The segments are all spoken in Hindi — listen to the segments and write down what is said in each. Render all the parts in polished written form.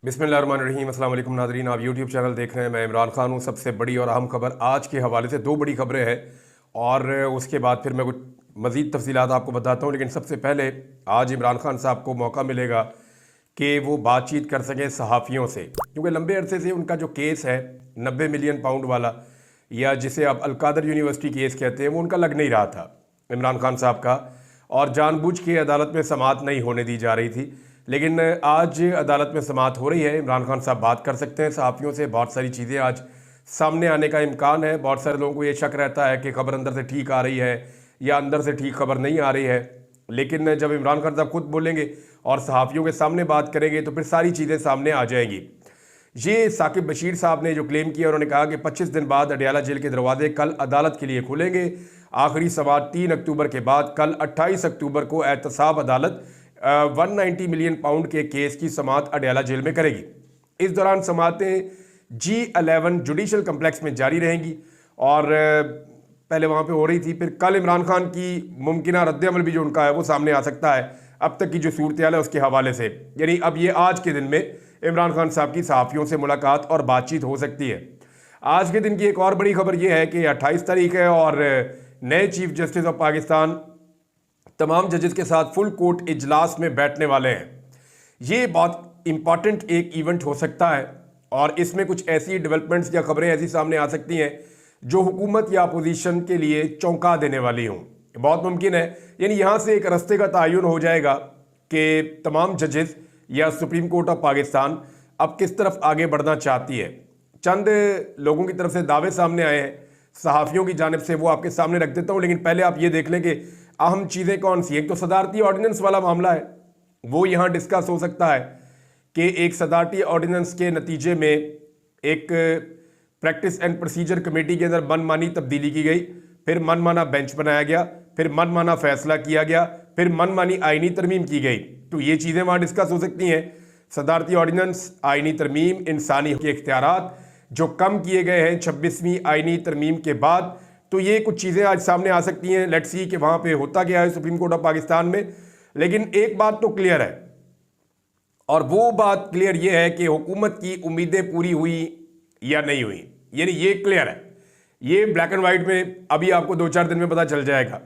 बिस्मिल्लाहिर्रहमानिर्रहीम। अस्सलाम वालेकुम नाज़रीन, आप यूट्यूब चैनल देख रहे हैं। मैं इमरान खान हूँ। सबसे बड़ी और अहम खबर आज के हवाले से दो बड़ी खबरें हैं और उसके बाद फिर मैं कुछ मज़ीद तफसीलात आपको बताता हूँ। लेकिन सबसे पहले आज इमरान खान साहब को मौका मिलेगा कि वो बातचीत कर सकें सहाफ़ियों से, क्योंकि लंबे अरसे से उनका जो केस है 90 मिलियन पाउंड वाला, या जिसे आप अलकादर यूनिवर्सिटी केस कहते हैं, वो उनका लग नहीं रहा था इमरान खान साहब का, और जानबूझ के अदालत में समाअत नहीं होने दी जा रही थी। लेकिन आज अदालत में समाअत हो रही है। इमरान खान साहब बात कर सकते हैं सहाफ़ियों से। बहुत सारी चीज़ें आज सामने आने का इम्कान है। बहुत सारे लोगों को ये शक रहता है कि खबर अंदर से ठीक आ रही है या अंदर से ठीक खबर नहीं आ रही है। लेकिन जब इमरान खान साहब खुद बोलेंगे और सहाफ़ियों के सामने बात करेंगे तो फिर सारी चीज़ें सामने आ जाएंगी। ये साकिब बशीर साहब ने जो क्लेम किया, उन्होंने कहा कि 25 दिन बाद अडयाला जेल के दरवाजे कल अदालत के लिए खुलेंगे। आखिरी समाअत 3 अक्टूबर के बाद कल 28 अक्टूबर को एहतसाब अदालत 190 मिलियन पाउंड के केस की समाअत अडयाला जेल में करेगी। इस दौरान समाअतें G11 जुडिशल कम्प्लेक्स में जारी रहेंगी और पहले वहाँ पे हो रही थी। फिर कल इमरान खान की मुमकिना रद्द-ए-अमल भी जो उनका है वो सामने आ सकता है अब तक की जो सूरत हाल है उसके हवाले से। यानी अब ये आज के दिन में इमरान खान साहब की सहाफ़ियों से मुलाकात और बातचीत हो सकती है। आज के दिन की एक और बड़ी खबर यह है कि 28 तारीख है और नए चीफ जस्टिस ऑफ पाकिस्तान तमाम जजेस के साथ फुल कोर्ट इजलास में बैठने वाले हैं। ये बहुत इंपॉर्टेंट एक इवेंट हो सकता है और इसमें कुछ ऐसी डेवलपमेंट्स या खबरें ऐसी सामने आ सकती हैं जो हुकूमत या अपोजिशन के लिए चौंका देने वाली हों। बहुत मुमकिन है, यानी यहाँ से एक रास्ते का तयन हो जाएगा कि तमाम जजेस या सुप्रीम कोर्ट ऑफ पाकिस्तान अब किस तरफ आगे बढ़ना चाहती है। चंद लोगों की तरफ से दावे सामने आए हैं सहाफ़ियों की जानिब से, वो आपके सामने रख देता हूँ। लेकिन पहले आप ये देख लें कि अहम चीज़ें कौन सी। एक तो सदारती ऑर्डिनेंस वाला मामला है, वो यहाँ डिस्कस हो सकता है कि एक सदारती ऑर्डिनेंस के नतीजे में एक प्रैक्टिस एंड प्रोसीजर कमेटी के अंदर मनमानी तब्दीली की गई, फिर मनमाना बेंच बनाया गया, फिर मनमाना फैसला किया गया, फिर मनमानी आईनी तरमीम की गई। तो ये चीज़ें वहाँ डिस्कस हो सकती हैं। सदारती ऑर्डिनेंस, आईनी तरमीम, इंसानी के इख्तियारात जो कम किए गए हैं 26वीं आईनी तरमीम के बाद, तो ये कुछ चीज़ें आज सामने आ सकती हैं। लेट्स सी कि वहाँ पे होता क्या है सुप्रीम कोर्ट ऑफ पाकिस्तान में। लेकिन एक बात तो क्लियर है, और वो बात क्लियर ये है कि हुकूमत की उम्मीदें पूरी हुई या नहीं हुई, यानी ये क्लियर है। ये ब्लैक एंड वाइट में अभी आपको 2-4 दिन में पता चल जाएगा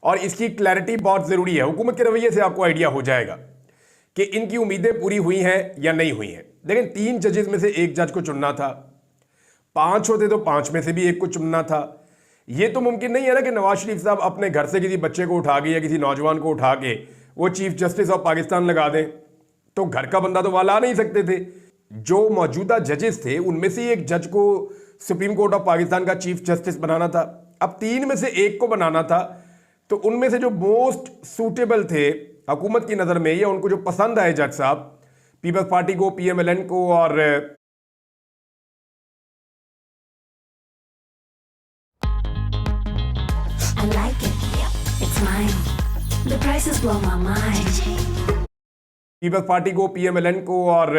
और इसकी क्लैरिटी बहुत ज़रूरी है। हुकूमत के रवैये से आपको आइडिया हो जाएगा कि इनकी उम्मीदें पूरी हुई हैं या नहीं हुई हैं। लेकिन 3 जजेस में से एक जज को चुनना था, 5 होते तो 5 में से भी एक को चुनना था। ये तो मुमकिन नहीं है ना कि नवाज शरीफ साहब अपने घर से किसी बच्चे को उठा के या किसी नौजवान को उठा के वो चीफ जस्टिस ऑफ पाकिस्तान लगा दें। तो घर का बंदा तो वहाँ ला नहीं सकते थे। जो मौजूदा जजेस थे उनमें से एक जज को सुप्रीम कोर्ट ऑफ पाकिस्तान का चीफ जस्टिस बनाना था। अब 3 में से एक को बनाना था, तो उनमें से जो मोस्ट सूटेबल थे हुकूमत की नज़र में या उनको जो पसंद आए जज साहब, पीपल्स पार्टी को, PMLN को और I like it. It's mine. The prices blow my mind. Peoples Party को, PMLN को और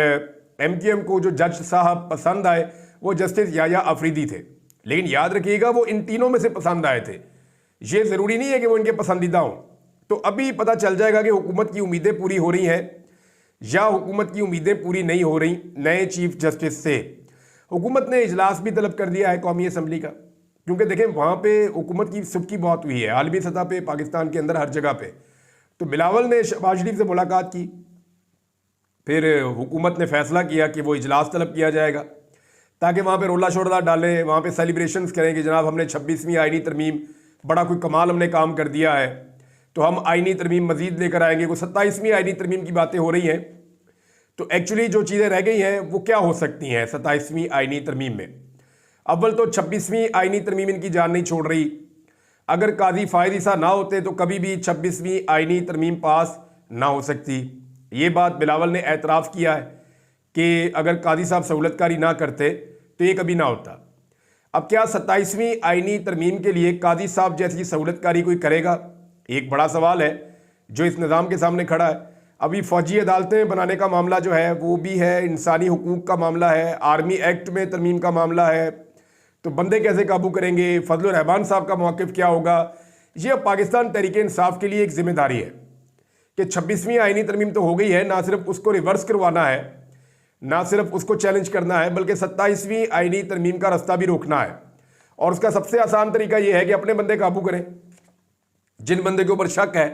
MKM को जो जज साहब पसंद आए वो जस्टिस याया अफरीदी थे। लेकिन याद रखिएगा वो इन तीनों में से पसंद आए थे। ये ज़रूरी नहीं है कि वो इनके पसंदीदा हों। तो अभी पता चल जाएगा कि हुकूमत की उम्मीदें पूरी हो रही हैं या हुकूमत की उम्मीदें पूरी नहीं हो रही नए चीफ जस्टिस से। हुकूमत ने इजलास भी तलब कर दिया है कौमी असम्बली का, क्योंकि देखें वहाँ पे हुकूमत की सुबकी बहुत हुई है आलमी सतह पे, पाकिस्तान के अंदर हर जगह पे। तो बिलावल ने शहबाज शरीफ से मुलाकात की, फिर हुकूमत ने फैसला किया कि वो इजलास तलब किया जाएगा ताकि वहाँ पे रोला शोरला डालें, वहाँ पे सेलिब्रेशंस करें कि जनाब हमने 26वीं आईनी तरमीम, बड़ा कोई कमाल हमने काम कर दिया है, तो हम आईनी तरमीम मजीद लेकर आएंगे। वो 27वीं आईनी तरमीम की बातें हो रही हैं। तो एक्चुअली जो चीज़ें रह गई हैं वो क्या हो सकती हैं 27वीं आईनी तरमीम में। अव्वल तो 26वीं आईनी तरमीम इनकी जान नहीं छोड़ रही। अगर काजी फायद ईसा ना होते तो कभी भी 26वीं आईनी तरमीम पास ना हो सकती। ये बात बिलावल ने एतराफ़ किया है कि अगर काजी साहब सहूलतकारी ना करते तो ये कभी ना होता। अब क्या 27वीं आईनी तरमीम के लिए काजी साहब जैसी सहूलतकारी कोई करेगा? एक बड़ा सवाल है जो इस निज़ाम के सामने खड़ा है। अभी फ़ौजी अदालतें बनाने का मामला जो है वो भी है, इंसानी हुकूक का मामला है, आर्मी एक्ट में तरमीम का मामला है। तो बंदे कैसे काबू करेंगे? फजलुर रहमान साहब का मौक़िफ़ क्या होगा? ये अब पाकिस्तान तहरीक इंसाफ के लिए एक जिम्मेदारी है कि 26वीं आईनी तरमीम तो हो गई है, ना सिर्फ उसको रिवर्स करवाना है ना सिर्फ उसको चैलेंज करना है बल्कि 27वीं आईनी तरमीम का रास्ता भी रोकना है। और उसका सबसे आसान तरीका यह है कि अपने बंदे काबू करें। जिन बंदे के ऊपर शक है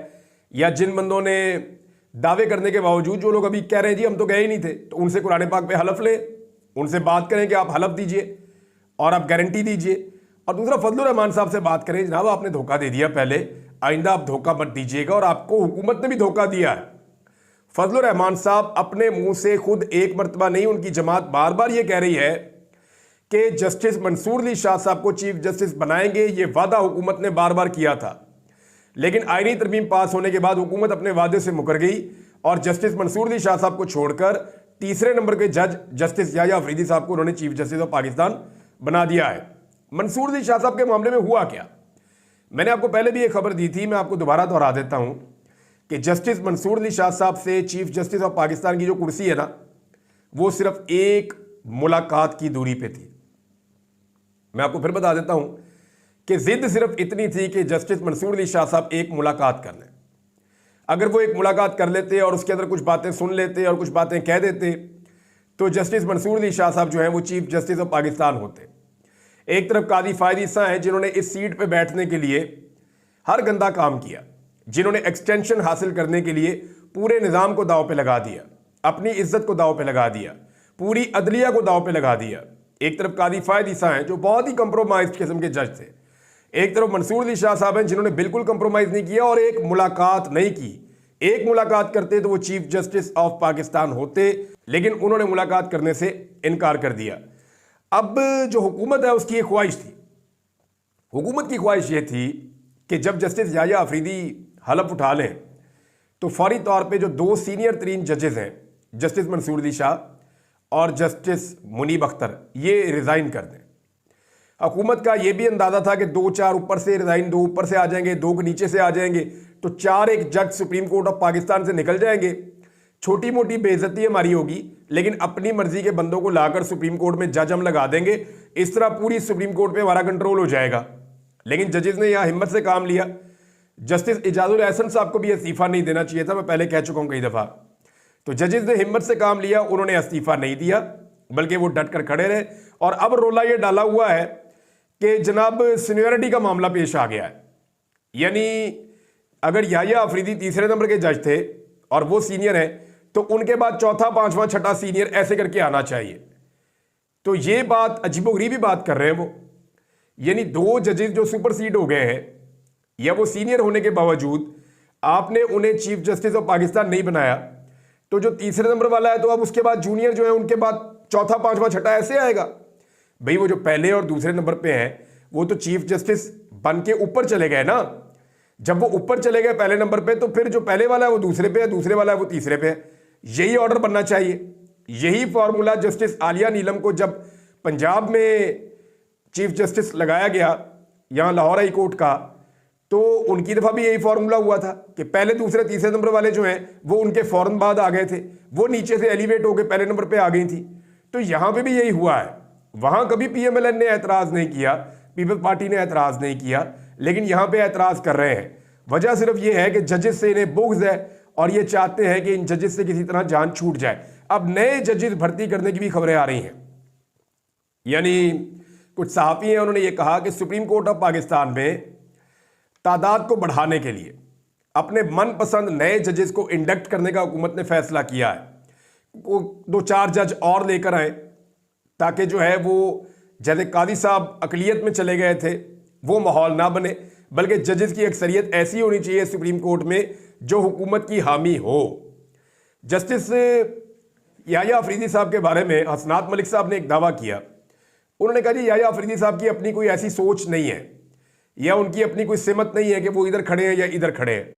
या जिन बंदों ने दावे करने के बावजूद, जो लोग अभी कह रहे हैं जी हम तो गए ही नहीं थे, तो उनसे कुरान पाक पे हलफ लें, उनसे बात करें कि आप हलफ दीजिए और आप गारंटी दीजिए। और दूसरा, फजलुर रहमान साहब से बात करें, जनाब आपने धोखा दे दिया पहले, आइंदा आप धोखा मत दीजिएगा, और आपको हुकूमत ने भी धोखा दिया है। फजलुर रहमान साहब अपने मुंह से खुद एक मरतबा नहीं, उनकी जमात बार बार ये कह रही है कि जस्टिस मंसूर अली शाह साहब को चीफ जस्टिस बनाएंगे। ये वादा हुकूमत ने बार बार किया था, लेकिन आईनी तरमीम पास होने के बाद हुकूमत अपने वादे से मुकर गई और जस्टिस मंसूर अली शाह साहब को छोड़कर तीसरे नंबर के जज जस्टिस याह्या अफरीदी साहब को उन्होंने चीफ जस्टिस ऑफ पाकिस्तान बना दिया है। मंसूर अली शाह साहब के मामले में हुआ क्या, मैंने आपको पहले भी एक खबर दी थी, मैं आपको दोबारा दोहरा देता हूं कि जस्टिस मंसूर अली शाह साहब से चीफ जस्टिस ऑफ पाकिस्तान की जो कुर्सी है ना, वो सिर्फ एक मुलाकात की दूरी पे थी। मैं आपको फिर बता देता हूं कि जिद सिर्फ इतनी थी कि जस्टिस मंसूर अली शाह साहब एक मुलाकात कर लें। अगर वो एक मुलाकात कर लेते और उसके अंदर कुछ बातें सुन लेते और कुछ बातें कह देते, तो जस्टिस मंसूर अली शाह साहब जो है वो चीफ जस्टिस ऑफ पाकिस्तान होते। एक तरफ कादी फायद ईसा हैं जिन्होंने इस सीट पे बैठने के लिए हर गंदा काम किया, जिन्होंने एक्सटेंशन हासिल करने के लिए पूरे निज़ाम को दांव पे लगा दिया, अपनी इज्जत को दांव पे लगा दिया, पूरी अदलिया को दांव पे लगा दिया। एक तरफ कादी फायद ईसा हैं जो बहुत ही कंप्रोमाइज किस्म के जज थे, एक तरफ मंसूर अली शाह साहब हैं जिन्होंने बिल्कुल कंप्रोमाइज नहीं किया और एक मुलाकात नहीं की। एक मुलाकात करते तो वो चीफ जस्टिस ऑफ पाकिस्तान होते, लेकिन उन्होंने मुलाकात करने से इनकार कर दिया। अब जो हुकूमत है उसकी एक ख्वाहिश थी, हुकूमत की ख्वाहिश ये थी कि जब जस्टिस याह्या अफरीदी हलफ उठा लें तो फौरी तौर पे जो दो सीनियर तरीन जजेस हैं, जस्टिस मंसूर अली शाह और जस्टिस मुनीब अख्तर, ये रिज़ाइन कर दें। हुकूमत का ये भी अंदाज़ा था कि 2-4 ऊपर से रिज़ाइन, 2 ऊपर से आ जाएंगे, 2 के नीचे से आ जाएंगे, तो 4 एक जज सुप्रीम कोर्ट ऑफ पाकिस्तान से निकल जाएंगे। छोटी मोटी बेइज्जती हमारी होगी, लेकिन अपनी मर्जी के बंदों को लाकर सुप्रीम कोर्ट में जज हम लगा देंगे। इस तरह पूरी सुप्रीम कोर्ट पे हमारा कंट्रोल हो जाएगा। लेकिन जजेस ने यहां हिम्मत से काम लिया। जस्टिस इजाजुल एहसन साहब को भी इस्तीफा नहीं देना चाहिए था, मैं पहले कह चुका हूं कई दफा। तो जजेस ने हिम्मत से काम लिया, उन्होंने इस्तीफा नहीं दिया, बल्कि वो डट कर खड़े रहे। और अब रोला ये डाला हुआ है कि जनाब सीनियरिटी का मामला पेश आ गया है, यानी अगर याह्या अफरीदी तीसरे नंबर के जज थे और वो सीनियर है, तो उनके बाद चौथा, पांचवा, छठा सीनियर ऐसे करके आना चाहिए। तो ये बात अजीबोगरीबी बात कर रहे हैं वो, यानी 2 जजेस जो सुपरसीड हो गए हैं, या वो सीनियर होने के बावजूद आपने उन्हें चीफ जस्टिस ऑफ पाकिस्तान नहीं बनाया, तो जो तीसरे नंबर वाला है, तो अब उसके बाद जूनियर जो है उनके बाद चौथा, पांचवा, छठा ऐसे आएगा। भाई वो जो पहले और दूसरे नंबर पे हैं वो तो चीफ जस्टिस बन के ऊपर चले गए ना। जब वो ऊपर चले गए पहले नंबर पे, तो फिर जो पहले वाला है वो दूसरे पे है, दूसरे वाला है वो तीसरे पे है। यही ऑर्डर बनना चाहिए। यही फॉर्मूला जस्टिस आलिया नीलम को जब पंजाब में चीफ जस्टिस लगाया गया यहाँ लाहौर हाई कोर्ट का, तो उनकी दफा भी यही फॉर्मूला हुआ था कि पहले, दूसरे, तीसरे नंबर वाले जो हैं वो उनके फौरन बाद आ गए थे, वो नीचे से एलिवेट होकर पहले नंबर पे आ गई थी। तो यहाँ पे भी यही हुआ है। वहां कभी पीएमएलएन ने ऐतराज नहीं किया, पीपल्स पार्टी ने ऐतराज नहीं किया, लेकिन यहां पे ऐतराज कर रहे हैं। वजह सिर्फ ये है कि जजेस से इन्हें बुग़्ज़ है और ये चाहते हैं कि इन जजेस से किसी तरह जान छूट जाए। अब नए जजेस भर्ती करने की भी खबरें आ रही हैं, यानी कुछ सहाफ़ी हैं, उन्होंने ये कहा कि सुप्रीम कोर्ट ऑफ पाकिस्तान में तादाद को बढ़ाने के लिए अपने मनपसंद नए जजेस को इंडक्ट करने का हुकूमत ने फैसला किया है। वो 2-4 जज और लेकर आए ताकि जो है वो जैसे कादी साहब अकलियत में चले गए थे वो माहौल ना बने, बल्कि जजेस की अक्सरियत ऐसी होनी चाहिए सुप्रीम कोर्ट में जो हुकूमत की हामी हो। जस्टिस याह्या अफरीदी साहब के बारे में हसनात मलिक साहब ने एक दावा किया। उन्होंने कहा जी याह्या अफरीदी साहब की अपनी कोई ऐसी सोच नहीं है या उनकी अपनी कोई सिमत नहीं है कि वो इधर खड़े हैं या इधर खड़े हैं।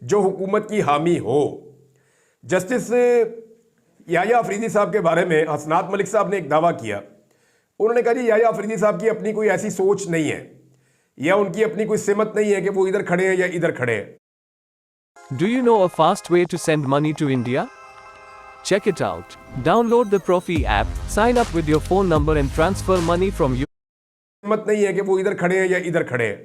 जो हुकूमत की हामी हो। जस्टिस याह्या अफरीदी साहब के बारे में हसनात मलिक साहब ने एक दावा किया। उन्होंने कहा जी याह्या अफरीदी साहब की अपनी कोई ऐसी सोच नहीं है या उनकी अपनी कोई सिमत नहीं है कि वो इधर खड़े हैं या इधर खड़े हैं। Do you know a fast way to send money to India? Check it out. Download the Profi app, sign up with your phone number and transfer money from you. हिम्मत नहीं है कि वो इधर खड़े हैं या इधर खड़े हैं।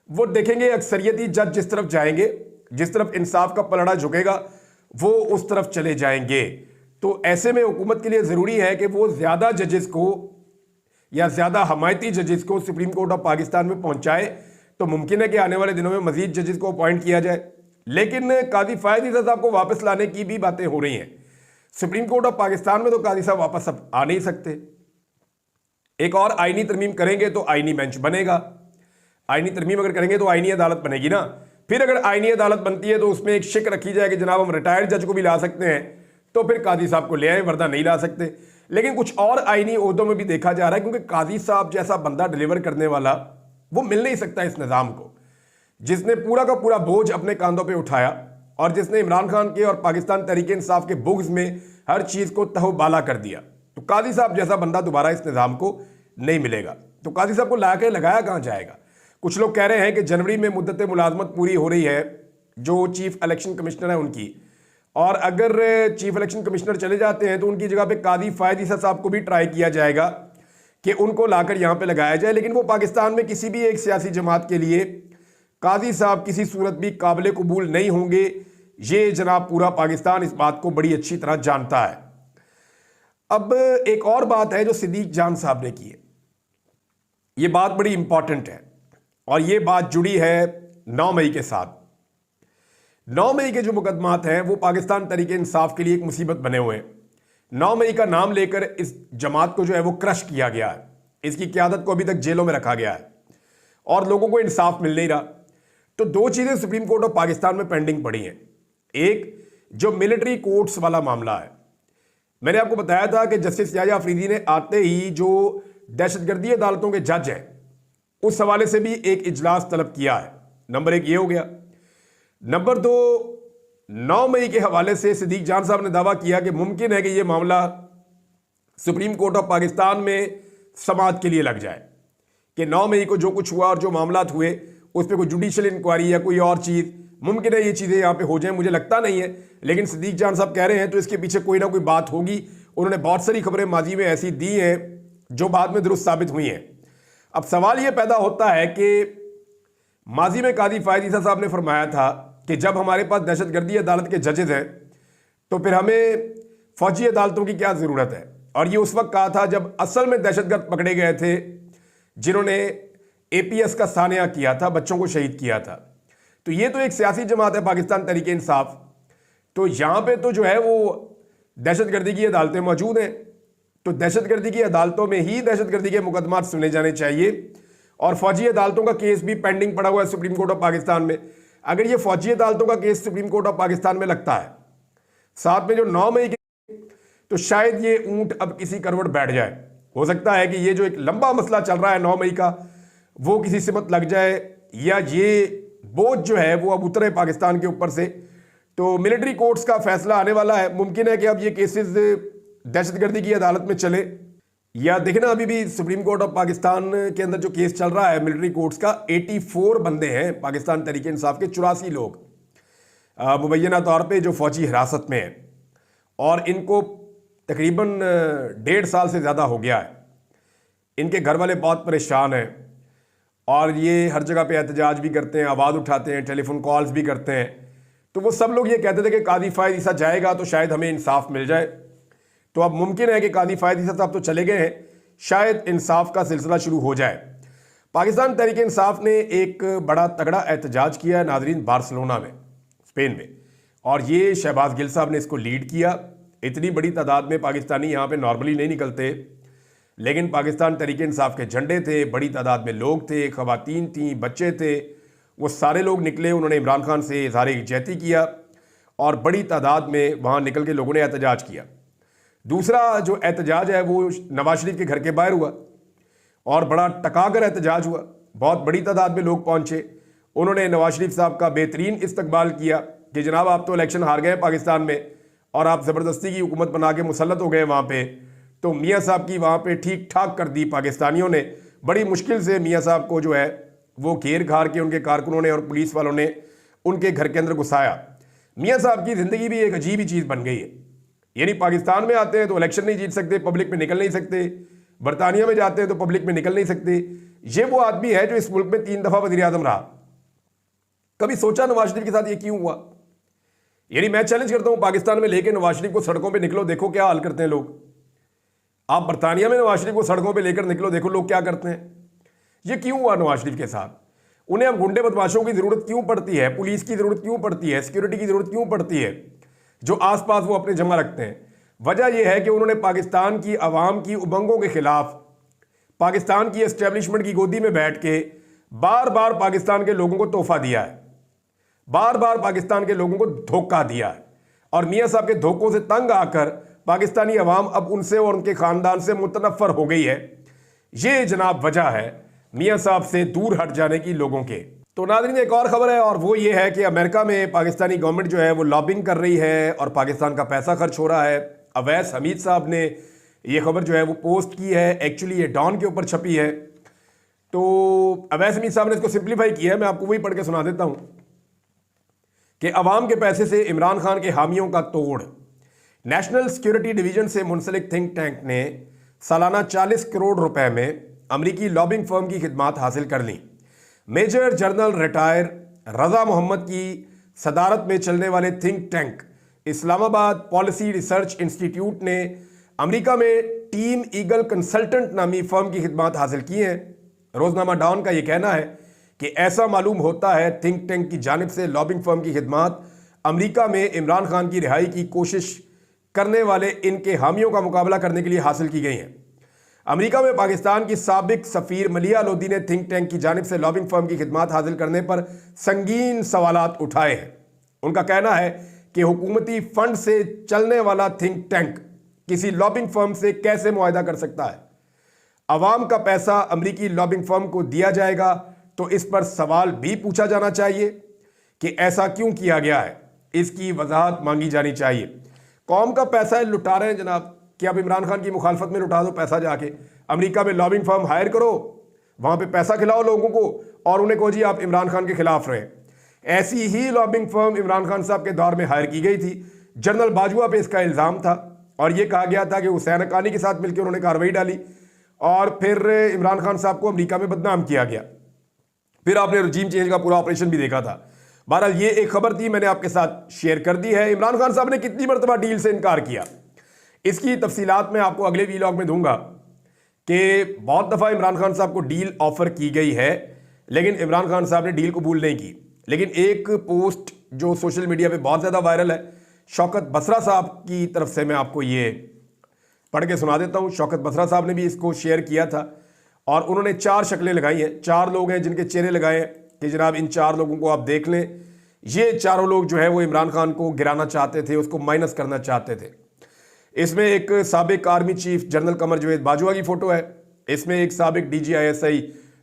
वो देखेंगे अक्सरियती जज जिस तरफ जाएंगे, जिस तरफ इंसाफ का पलड़ा झुकेगा, वो उस तरफ चले जाएंगे। तो ऐसे में हुकूमत के लिए जरूरी है कि वो ज्यादा जजेस को या ज्यादा हमायती जजेस को सुप्रीम कोर्ट ऑफ पाकिस्तान में पहुंचाए। तो मुमकिन है कि आने वाले दिनों में मजीद जजेस को अपॉइंट किया जाए। लेकिन काजी फायद ईसा साहब को वापस लाने की भी बातें हो रही हैं। सुप्रीम कोर्ट ऑफ पाकिस्तान में तो काजी साहब वापस अब आ नहीं सकते। एक और आईनी तरमीम करेंगे तो आईनी बेंच बनेगा। आईनी तरमीम अगर करेंगे तो आईनी अदालत बनेगी ना। फिर अगर आईनी अदालत बनती है तो उसमें एक शिक रखी जाए कि जनाब हम रिटायर्ड जज को भी ला सकते हैं, तो फिर काजी साहब को ले आए, वरना नहीं ला सकते। लेकिन कुछ और आईनी ओहदों में भी देखा जा रहा है, क्योंकि काजी साहब जैसा बंदा डिलीवर करने वाला वो मिल नहीं सकता इस निज़ाम को, जिसने पूरा का पूरा बोझ अपने कांधों पे उठाया और जिसने इमरान खान के और पाकिस्तान तहरीक इंसाफ के बुग़्ज़ में हर चीज़ को तहबाला कर दिया। तो काजी साहब जैसा बंदा दोबारा इस निज़ाम को नहीं मिलेगा। तो काजी साहब को ला के लगाया कहाँ जाएगा? कुछ लोग कह रहे हैं कि जनवरी में मुद्दत मुलाजमत पूरी हो रही है जो चीफ इलेक्शन कमिश्नर है उनकी, और अगर चीफ इलेक्शन कमिश्नर चले जाते हैं तो उनकी जगह पे काजी फायद ईसा साहब को भी ट्राई किया जाएगा कि उनको लाकर यहाँ पे लगाया जाए। लेकिन वो पाकिस्तान में किसी भी एक सियासी जमात के लिए काजी साहब किसी सूरत भी काबिल कबूल नहीं होंगे। ये जनाब पूरा पाकिस्तान इस बात को बड़ी अच्छी तरह जानता है। अब एक और बात है जो सिद्दीक जान साहब ने की है, ये बात बड़ी इंपॉर्टेंट है और ये बात जुड़ी है 9 मई के साथ। 9 मई के जो मुकदमात हैं वो पाकिस्तान तहरीक इंसाफ के लिए एक मुसीबत बने हुए हैं। 9 मई का नाम लेकर इस जमात को जो है वो क्रश किया गया है। इसकी क़यादत को अभी तक जेलों में रखा गया है और लोगों को इंसाफ मिल नहीं रहा। तो दो चीज़ें सुप्रीम कोर्ट ऑफ पाकिस्तान में पेंडिंग पड़ी हैं। एक जो मिलिट्री कोर्ट्स वाला मामला है, मैंने आपको बताया था कि जस्टिस याह्या अफरीदी ने आते ही जो दहशतगर्दी अदालतों के जज हैं उस हवाले से भी एक इजलास तलब किया है। नंबर 1 ये हो गया। नंबर 2, 9 मई के हवाले से सिद्दीक जान साहब ने दावा किया कि मुमकिन है कि यह मामला सुप्रीम कोर्ट ऑफ पाकिस्तान में समाअत के लिए लग जाए, कि 9 मई को जो कुछ हुआ और जो मामलात हुए उस पर कोई जुडिशियल इंक्वायरी या कोई और चीज़, मुमकिन है ये चीज़ें यहाँ पे हो जाए। मुझे लगता नहीं है, लेकिन सिद्दीक जान साहब कह रहे हैं तो इसके पीछे कोई ना कोई बात होगी। उन्होंने बहुत सारी खबरें माजी में ऐसी दी हैं जो बाद में दुरुस्त साबित हुई हैं। अब सवाल ये पैदा होता है कि माजी में काजी फायद ईसा साहब ने फरमाया था कि जब हमारे पास दहशतगर्दी अदालत के जजेस हैं तो फिर हमें फौजी अदालतों की क्या ज़रूरत है। और ये उस वक्त कहा था जब असल में दहशतगर्द पकड़े गए थे जिन्होंने APS का सानिया किया था, बच्चों को शहीद किया था। तो ये तो एक सियासी जमात है पाकिस्तान तहरीक इंसाफ, तो यहाँ पे तो जो है वो दहशतगर्दी की अदालतें मौजूद हैं। तो दहशतगर्दी की अदालतों में ही दहशतगर्दी के मुकदमात सुने जाने चाहिए और फौजी अदालतों का केस भी पेंडिंग पड़ा हुआ है सुप्रीम कोर्ट ऑफ पाकिस्तान में। अगर ये फौजी अदालतों का case supreme court of Pakistan में लगता है साथ में जो 9 मई के, तो शायद ये ऊंट अब किसी करवट बैठ जाए। हो सकता है कि ये जो एक लंबा मसला चल रहा है 9 मई का वो किसी सिमत लग जाए, या ये बोझ जो है वो अब उतरे पाकिस्तान के ऊपर से। तो मिलिट्री कोर्ट्स का फैसला आने वाला है। मुमकिन है कि अब ये केसेस दहशतगर्दी की अदालत में चले, या देखना अभी भी सुप्रीम कोर्ट ऑफ पाकिस्तान के अंदर जो केस चल रहा है मिलिट्री कोर्ट्स का, 84 बंदे हैं पाकिस्तान तहरीक इंसाफ के, 84 लोग मुबैना तौर पे जो फौजी हिरासत में हैं और इनको तकरीबन 1.5 साल से ज़्यादा हो गया है। इनके घर वाले बहुत परेशान हैं और ये हर जगह पे एहतजाज भी करते हैं, आवाज़ उठाते हैं, टेलीफोन कॉल्स भी करते हैं। तो वो सब लोग ये कहते थे कि काजी फायद ईसा जाएगा तो शायद हमें इंसाफ मिल जाए। तो अब मुमकिन है कि काजी फायद ईसा साहब तो चले गए हैं, शायद इंसाफ का सिलसिला शुरू हो जाए। पाकिस्तान तहरीक इंसाफ ने एक बड़ा तगड़ा एहतजाज किया है नाजरीन बार्सिलोना में, स्पेन में, और ये शहबाज गिल साहब ने इसको लीड किया। इतनी बड़ी तादाद में पाकिस्तानी यहाँ पे नॉर्मली नहीं निकलते, लेकिन पाकिस्तान तहरीक इंसाफ के झंडे थे, बड़ी तादाद में लोग थे, खवातीन थी, बच्चे थे, वो सारे लोग निकले। उन्होंने इमरान खान से इज़हार यकजहती किया और बड़ी तादाद में वहाँ निकल के लोगों ने एहतजाज किया। दूसरा जो एहतजाज है वो नवाज शरीफ के घर के बाहर हुआ और बड़ा टकाकर एहतजाज हुआ। बहुत बड़ी तादाद में लोग पहुँचे। उन्होंने नवाज शरीफ साहब का बेहतरीन इस्तकबाल किया कि जनाब आप तो इलेक्शन हार गए पाकिस्तान में और आप ज़बरदस्ती की हुकूमत बना के मुसल्लत हो गए वहाँ पे। तो मियाँ साहब की वहाँ पे ठीक ठाक कर दी पाकिस्तानियों ने। बड़ी मुश्किल से मियाँ साहब को जो है वो घेर घार के उनके कारकुनों ने और पुलिस वालों ने उनके घर के अंदर घुसाया। मियाँ साहब की ज़िंदगी भी एक अजीब ही चीज़ बन गई है। यानी पाकिस्तान में आते हैं तो इलेक्शन नहीं जीत सकते, पब्लिक में निकल नहीं सकते, बरतानिया में जाते हैं तो पब्लिक में निकल नहीं सकते। ये वो आदमी है जो इस मुल्क में 3 दफा वजीर आजम रहा। कभी सोचा नवाज शरीफ के साथ ये क्यों हुआ? यानी मैं चैलेंज करता हूं, पाकिस्तान में लेके नवाज शरीफ को सड़कों पे निकलो, देखो क्या हाल करते हैं लोग। आप बरतानिया में नवाज शरीफ को सड़कों पे लेकर निकलो, देखो लोग क्या करते हैं। ये क्यों हुआ नवाज शरीफ के साथ? उन्हें अब गुंडे बदमाशों की जरूरत क्यों पड़ती है, पुलिस की जरूरत क्यों पड़ती है, सिक्योरिटी की जरूरत क्यों पड़ती है, जो आसपास वो अपने जमा रखते हैं? वजह यह है कि उन्होंने पाकिस्तान की आवाम की उमंगों के खिलाफ पाकिस्तान की एस्टेब्लिशमेंट की गोदी में बैठ के बार बार पाकिस्तान के लोगों को तोहफा दिया है, बार बार पाकिस्तान के लोगों को धोखा दिया है। और मियां साहब के धोखों से तंग आकर पाकिस्तानी अवाम अब उनसे और उनके खानदान से मुतनफ़र हो गई है। ये जनाब वजह है मियां साहब से दूर हट जाने की लोगों के। तो नाज़रीन, एक और खबर है और वो ये है कि अमेरिका में पाकिस्तानी गवर्नमेंट जो है वो लॉबिंग कर रही है और पाकिस्तान का पैसा खर्च हो रहा है। अवैस हमीद साहब ने ये खबर जो है वो पोस्ट की है, एक्चुअली ये डॉन के ऊपर छपी है। तो अवैस हमीद साहब ने इसको सिंप्लीफाई किया है, मैं आपको वही पढ़ के सुना देता हूं कि अवाम के पैसे से इमरान खान के हामियों का तोड़। नेशनल सिक्योरिटी डिवीजन से मुंसलिक थिंक टैंक ने सालाना 40 करोड़ रुपए में अमरीकी लॉबिंग फर्म की खिदमात हासिल कर ली। मेजर जनरल रिटायर रजा मोहम्मद की सदारत में चलने वाले think tank Islamabad policy research institute ने अमेरिका में टीम ईगल कंसल्टेंट नामी फर्म की खिदमात हासिल की हैं। रोजनामा डॉन का यह कहना है कि ऐसा मालूम होता है थिंक टैंक की जानिब से लॉबिंग फर्म की खिदमात अमेरिका में इमरान खान की रिहाई की कोशिश करने वाले इनके हामियों का मुकाबला करने के लिए हासिल की गई हैं। अमेरिका में पाकिस्तान की साबिक सफीर मलिया लोधी ने थिंक टैंक की जानिब से लॉबिंग फर्म की खिदमात हासिल करने पर संगीन सवालात उठाए हैं। उनका कहना है कि हुकूमती फंड से चलने वाला थिंक टैंक किसी लॉबिंग फर्म से कैसे मुआहदा कर सकता है? अवाम का पैसा अमेरिकी लॉबिंग फर्म को दिया जाएगा तो इस पर सवाल भी पूछा जाना चाहिए कि ऐसा क्यों किया गया है, इसकी वजाहत मांगी जानी चाहिए। कौम का पैसा है, लुटा रहे हैं जनाब, कि आप इमरान खान की मुखालफत में लुटा दो पैसा, जाके अमेरिका में लॉबिंग फर्म हायर करो, वहां पे पैसा खिलाओ लोगों को और उन्हें कहो जी आप इमरान खान के खिलाफ रहे। ऐसी ही लॉबिंग फर्म इमरान खान साहब के दौर में हायर की गई थी। जनरल बाजवा पे इसका इल्ज़ाम था और यह कहा गया था कि हुसैन हक्कानी के साथ मिलकर उन्होंने कार्रवाई डाली और फिर इमरान खान साहब को अमेरिका में बदनाम किया गया। फिर आपने रजीम चेंज का पूरा ऑपरेशन भी देखा था। बहरहाल ये एक खबर थी, मैंने आपके साथ शेयर कर दी है। इमरान खान साहब ने कितनी मरतबा डील से इनकार किया, इसकी तफसीलात मैं आपको अगले वीलॉग में दूंगा कि बहुत दफ़ा इमरान खान साहब को डील ऑफर की गई है लेकिन इमरान खान साहब ने डील कबूल नहीं की। लेकिन एक पोस्ट जो सोशल मीडिया पे बहुत ज़्यादा वायरल है, शौकत बसरा साहब की तरफ से, मैं आपको ये पढ़ के सुना देता हूँ। शौकत बसरा साहब ने भी इसको शेयर किया था और उन्होंने 4 शक्लें लगाई हैं। 4 लोग हैं जिनके चेहरे लगाए हैं कि जनाब इन 4 लोगों को आप देख लें। ये चारों लोग जो है वो इमरान खान को गिराना चाहते थे, उसको माइनस करना चाहते थे। इसमें एक साबिक आर्मी चीफ जनरल कमर जवेद बाजवा की फ़ोटो है, इसमें एक साबिक DGISI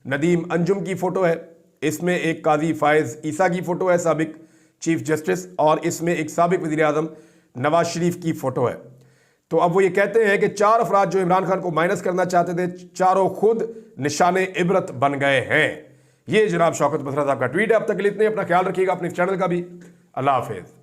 नदीम अंजुम की फ़ोटो है, इसमें एक काजी फायज़ ईसा की फ़ोटो है साबिक चीफ जस्टिस, और इसमें एक साबिक वज़ीर आज़म नवाज शरीफ की फ़ोटो है। तो अब वो ये कहते हैं कि 4 अफराद जो इमरान खान को माइनस करना चाहते थे, चारों खुद निशाने इबरत बन गए हैं। ये जनाब शौकत बसरा साहब का ट्वीट है। अब तक के लिए इतने, अपना ख्याल रखिएगा, अपने चैनल का भी। अल्लाह हाफिज़।